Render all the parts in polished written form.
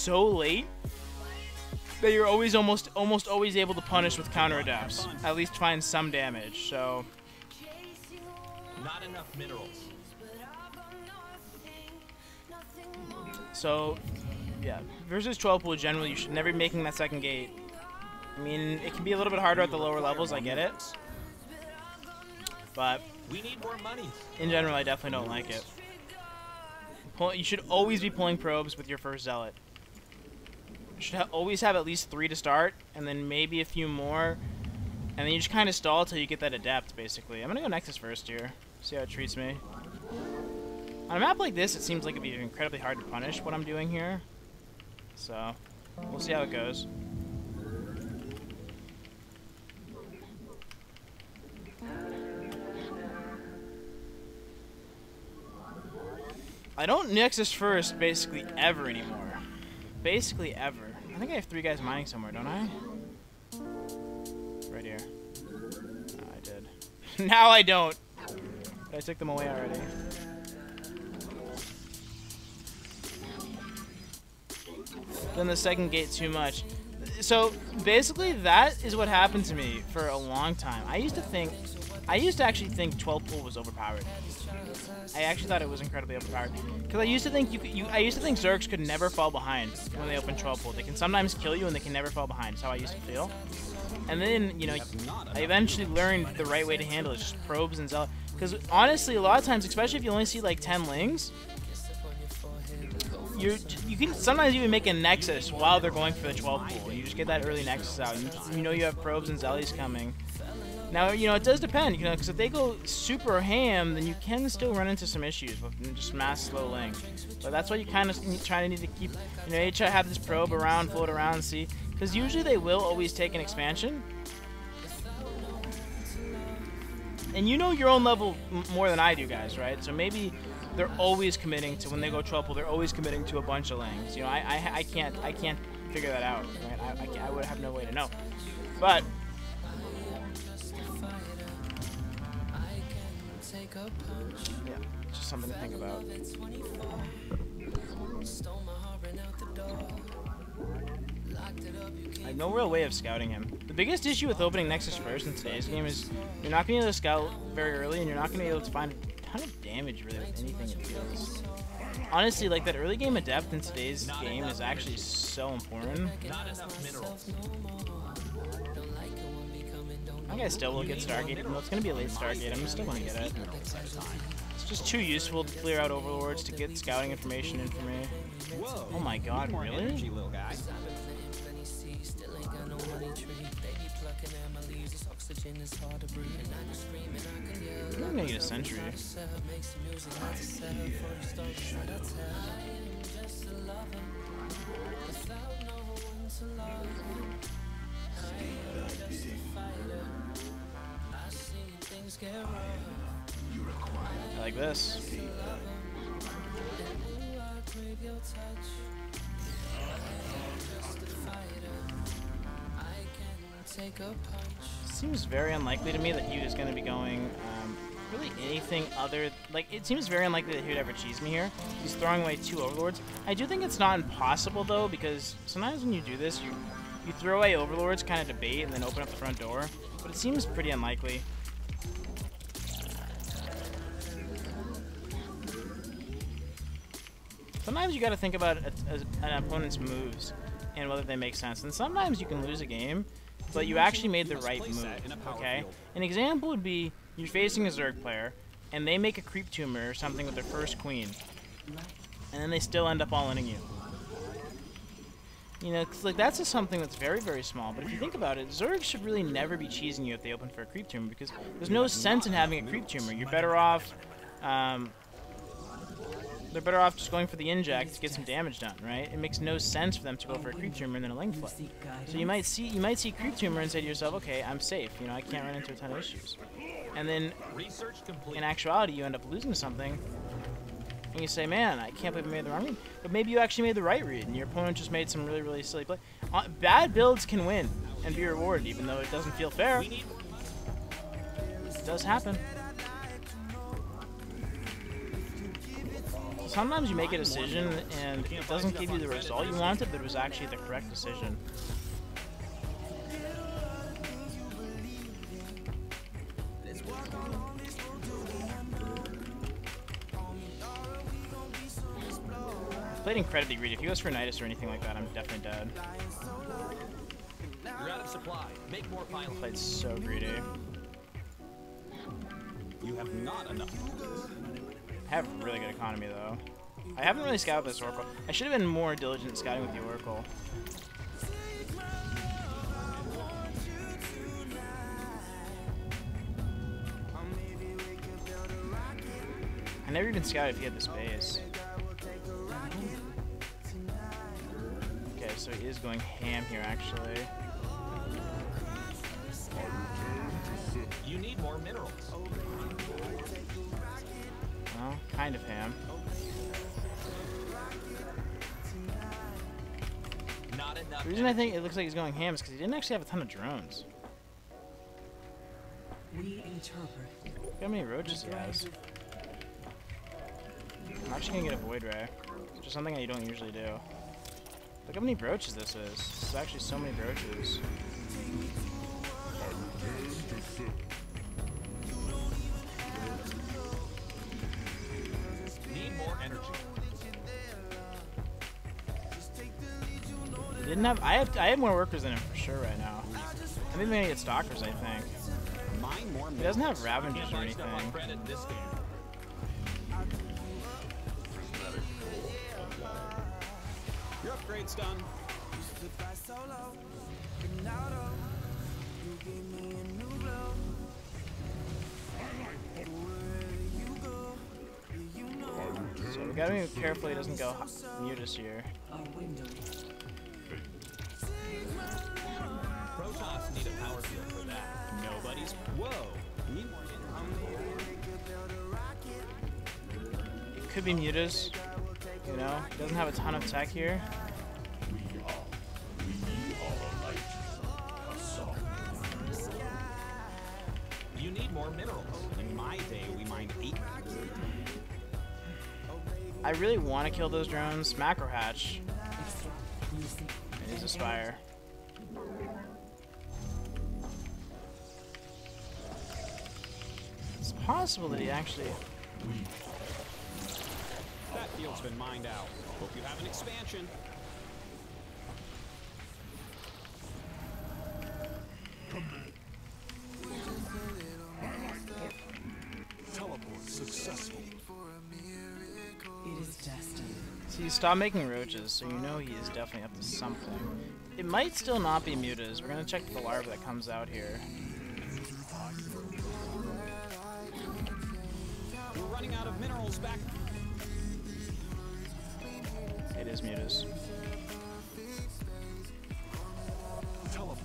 so late that you're always almost always able to punish with counter adapts. At least find some damage. So Not enough minerals. So yeah, versus 12 pool generally you should never be making that second gate. I mean, it can be a little bit harder at the lower levels, I get it. But We need more money. in general, I definitely don't like it. You should always be pulling probes with your first zealot. You should always have at least 3 to start, and then maybe a few more, and then you just kind of stall till you get that adept, basically. I'm gonna go Nexus first here, see how it treats me. On a map like this, it seems like it'd be incredibly hard to punish what I'm doing here. So, we'll see how it goes. I don't Nexus first basically ever anymore. Basically ever. I think I have 3 guys mining somewhere, don't I? Right here. No, I did. Now I don't. I took them away already. Then the second gate too much. So basically that is what happened to me for a long time. I used to actually think 12 pool was overpowered. I actually thought it was incredibly overpowered because I used to think Zergs could never fall behind when they open 12 pool. They can sometimes kill you and they can never fall behind. That's how I used to feel. And then, you know, I eventually learned the right way to handle it, just probes and zealot. Because honestly, a lot of times, especially if you only see like 10 lings, you can sometimes even make a Nexus while they're going for the 12 pool. You just get that early Nexus out. You know you have probes and zealots coming. Now, you know, it does depend, you know, because if they go super ham, then you can still run into some issues with just mass slow ling. But that's why you kind of try to need to keep, you know, you try to have this probe around, float around, and see. Because usually they will always take an expansion. And you know your own level more than I do, guys, right? So maybe they're always committing to, when they go 12 pool, they're always committing to a bunch of lings. You know, I can't figure that out, right? I would have no way to know. But yeah, just something to think about. I have no real way of scouting him. The biggest issue with opening Nexus first in today's game is you're not going to be able to scout very early, and you're not going to be able to find a ton of damage really with anything it feels. Honestly, like that early game adept in today's game is actually so important. Not enough minerals. I think I still will get Stargate, even though it's going to be a late Stargate. I'm still going to get it. It's just too useful to clear out Overlords to get scouting information in for me. Whoa. Oh my god, really? Energy, little guy. I'm gonna get a sentry. I like this. Seems very unlikely to me that he was going to be going really anything other, like, it seems very unlikely that he would ever cheese me here. He's throwing away 2 Overlords. I do think it's not impossible though, because sometimes when you do this, you throw away Overlords kind of to bait and then open up the front door, but it seems pretty unlikely. Sometimes you got to think about an opponent's moves and whether they make sense, and sometimes you can lose a game but you actually made the right move, okay? An example would be you're facing a Zerg player, and they make a creep tumor or something with their first queen, and then they still end up all-inning you. You know, 'cause, like, that's just something that's very, very small, but if you think about it, Zerg should really never be cheesing you if they open for a creep tumor, because there's no sense in having a creep tumor. You're better off, they're better off just going for the inject to get some damage done, right? It makes no sense for them to go for a creep tumor and then a ling flip. So you might see creep tumor and say to yourself, okay, I'm safe. You know, I can't run into a ton of issues. And then, in actuality, you end up losing something, and you say, man, I can't believe I made the wrong read. But maybe you actually made the right read, and your opponent just made some really, really silly play. Bad builds can win and be rewarded, even though it doesn't feel fair. It does happen. sometimes you make a decision and it doesn't give you the result you wanted, but it was actually the correct decision. Played incredibly greedy. If he goes for Nidus or anything like that, I'm definitely dead. You're out of supply. Make more pilots. Played so greedy. You have not enough. I have really good economy though. I haven't really scouted this Oracle. I should have been more diligent scouting with the Oracle. I never even scouted if he had the space. Okay, so he is going ham here actually. You need more minerals. Well, kind of ham. Not enough. The reason I think it looks like he's going ham is because he didn't actually have a ton of drones. We interpret. Look how many roaches he has. I'm actually gonna get a Void Ray. It's just something that you don't usually do. Look how many brooches this is. This is actually so many brooches. Need more energy. He didn't have. I have more workers than him for sure right now. I think they're gonna get stalkers. I think Mine more. he doesn't have Ravengers Can't or buy stuff on anything. credit this game. Your upgrade's done. So we gotta be careful he doesn't go Mutus here. Our window. Protoss need a power field for that. Nobody's. Whoa. Need more It could be Mutus. You know, he doesn't have a ton of tech here. You need more minerals. In my day, we mined 8. I really want to kill those drones. Macro hatch. It is a Spire. It's possible that he actually. That field's been mined out. Hope you have an expansion. Teleport successful. It is destined. See, stop making roaches, so you know he is definitely up to something. It might still not be Mutas. We're gonna check the larva that comes out here. We're running out of minerals back. It is Mutas. Teleport.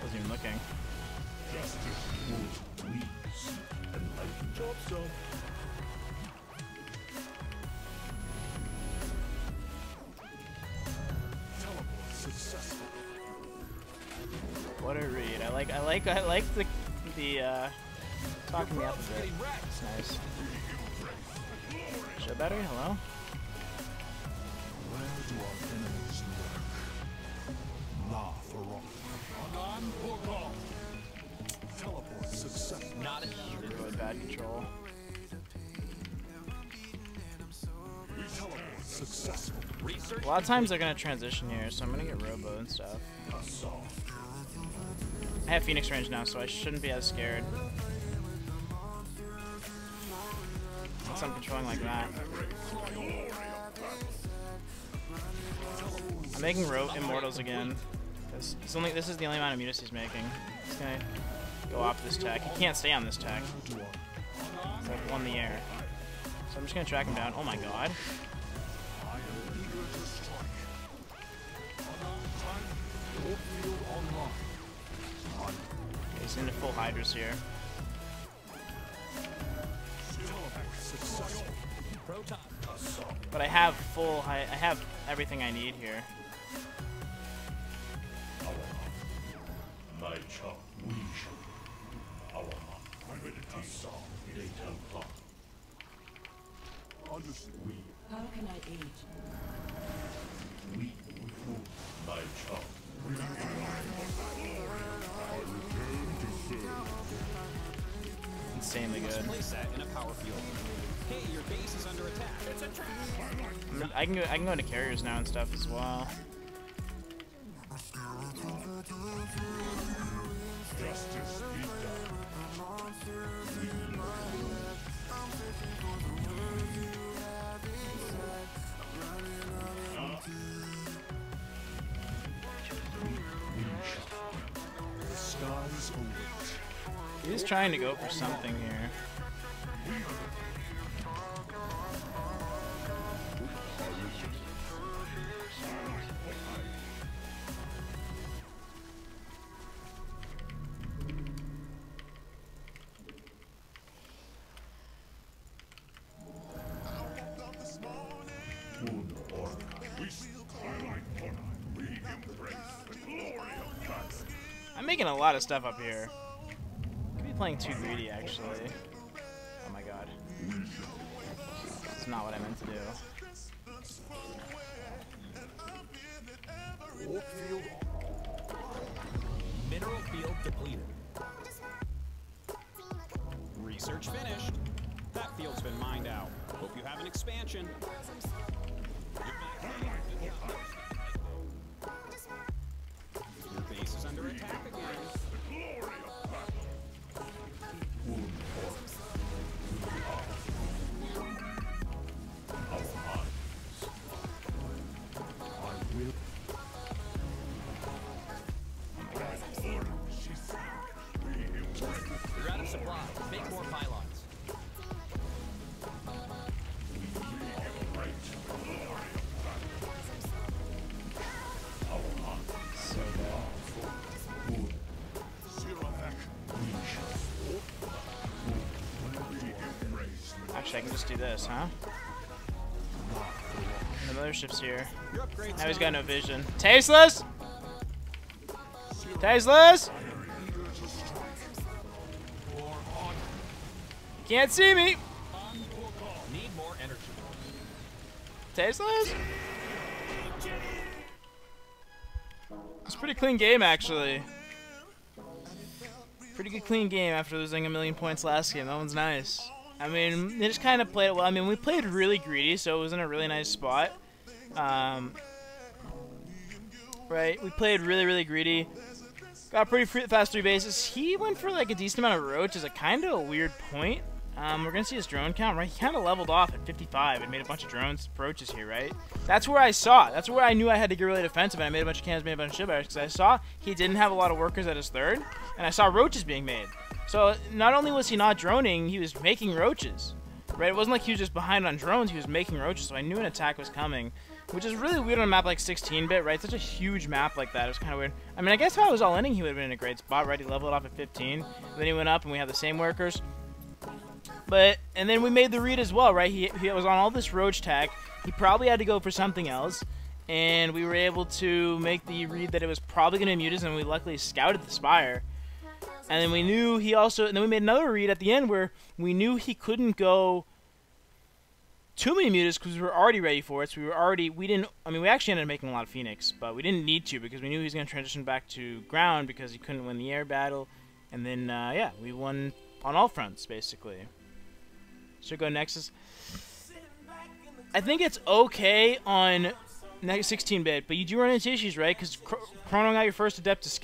Wasn't even looking. Job so. Teleport successful. What a read. I like the talking me up a bit. It's nice. Show battery, hello? Where do our enemies lurk? La Farah. Teleport successful. Not Did really bad control. Teleport successful. research. A lot of times they're gonna transition here, so I'm gonna get Robo and stuff. I have Phoenix range now, so I shouldn't be as scared. Once I'm controlling like that. I'm making Immortals again. This is the only amount of munis he's making. He's gonna go off this tech. He can't stay on this tech. It's like on the air. So I'm just gonna track him down. Oh my god. He's into full Hydras here. But I have I have everything I need here. Understood. How can I aid you? My child. Insanely good. Playset in a power field. Hey, your base is under attack. It's a trap. I can go into carriers now and stuff as well. Justice be done. The skies await. He's trying to go for something here. I'm making a lot of stuff up here. Could be playing too greedy, actually. Oh my god. That's not what I meant to do. Mineral field depleted. Research finished. That field's been mined out. Hope you have an expansion. Your base is under attack again. You're out of supply. Make more pylons. So bad. Actually, I can just do this, huh? The mothership's here. Your upgrades Now he's got no vision. Tasteless! Tasteless! Can't see me! need more energy. Tasteless? It's a pretty clean game, actually. Pretty good clean game after losing 1,000,000 points last game. That one's nice. I mean, they just kind of played it well. I mean, we played really greedy, so it was in a really nice spot. Right, we played really greedy. Got pretty fast 3 bases. He went for like a decent amount of roach as a kind of a weird point. We're going to see his drone count, right? He kind of leveled off at 55 and made a bunch of drones approaches here, right? That's where I saw. That's where I knew I had to get really defensive, and I made a bunch of cannons, made a bunch of ship because I saw he didn't have a lot of workers at his third, and I saw roaches being made. So not only was he not droning, he was making roaches, right? It wasn't like he was just behind on drones, he was making roaches, so I knew an attack was coming, which is really weird on a map like 16-bit, right? Such a huge map like that. It was kind of weird. I mean, I guess if I was all-inning, he would have been in a great spot, right? He leveled off at 15, then he went up, and we had the same workers. And then we made the read as well, right? He was on all this roach tech. He probably had to go for something else, and we were able to make the read that it was probably going to be mutas, and we luckily scouted the spire. And then we knew he also, and then we made another read at the end where we knew he couldn't go too many mutas because we were already ready for it. So we actually ended up making a lot of Phoenix, but we didn't need to because we knew he was going to transition back to ground because he couldn't win the air battle. And then, yeah, we won on all fronts, basically. Should go Nexus. I think it's okay on 16-bit, but you do run into issues, right? Because chronoing out your first Adept to scout.